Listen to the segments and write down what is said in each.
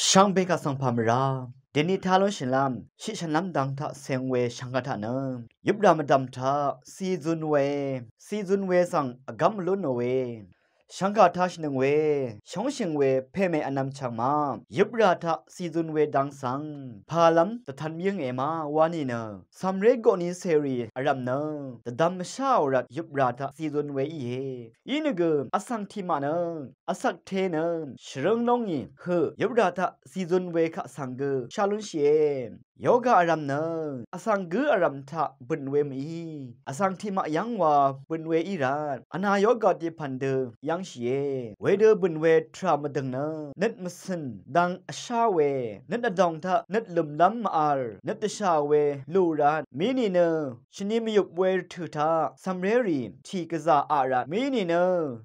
ช่างเบกาสังพามราเดนิทาลอนชิลามชิฉันลำดังทะเซงเวช่างกะทะเนยุบรามดัมทะซีซุนเวสังอกัมลุนโนเวช่างกะทะชนึงเวช่องชิงเวเพ่เมอนัมชังมายุบราทะซีซุนเวดังสังพาลัมตะทันเมียงเอมาวานีเนซัมเรโกนีเซรีอารัมเนตะดัมชาวรัดยุบราทะซีซุนเวอีเฮอีนเกอสังทิมาเนอสักเทเนชรึงนงยีเฮยุบราทะซีซุนเวคะสังเกชาลุนเชมโยกาอารัมเนอสังเกอารัมทะบุนเวมีอสังทิมายังวาบุนเวอีรัดอนายกาติพันเดยังเชเวเดบุนเวทรามดังเนนัดมสินดังอชาเวนัดอดองทะนัดลุมลัมมาอาร์นัดชาเวลูรัดมีนีเนชนิมยุบเวทุทาซัมเรรีทีกษาอารัดมีนีเน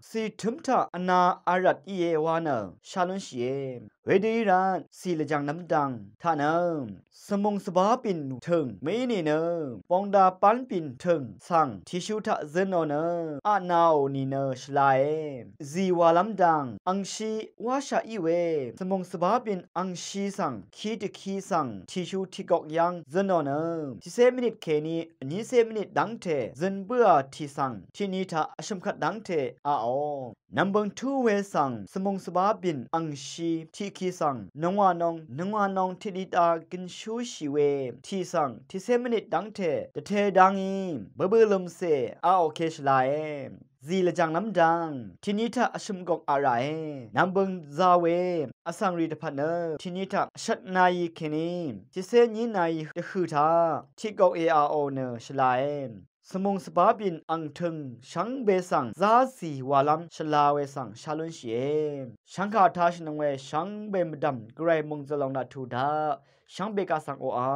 สีทุมทะอนาอารัดอีเยวานะชาลุนเชเวเดอีรันสีละจังน้ำดังท่านสมงสบาปินถึงไม่นี่เนปองดาปันปินถึงสั่งทิชูทะเจนโนเนอานาวนี่เนชลายซีวาลัมดังอังชีวาชาอีเวสมงสบาปินอังชีสั่งคีตคีสั่งทิชูทิกอกยังเจนโนเนที่7 มินิทเคนีนี้7 มินิทดังเทเจนเบื่อที่สั่งที่นี้ทะอชมขัดดังเทอาอนัมเบิงทูเวสั่งสมงสบาปินอังชีที่คีสั่งนงวานองทิดิตากินชูชีเวที่สั่งที่7 มินิทดังเทตะเทดังอีเบลมเซอาโอเคชลายซีละจังน้ำดังทีนี้ถ้าอชมกอกอะไรนัมเบิงซาเวอสังรีตพันเนอทีนี้ถ้าชัดนายเคนีที่เซนี้นายตะคือทาที่กอกเอเนชลายสมงสบาบินอังทึงชังเบสังซาสีวาลัมชลาเวสังชาลุนเชชังคาทาชนงเวชังเบมดัมไกรมงจลองนาทูดาชังเบกาสังโออา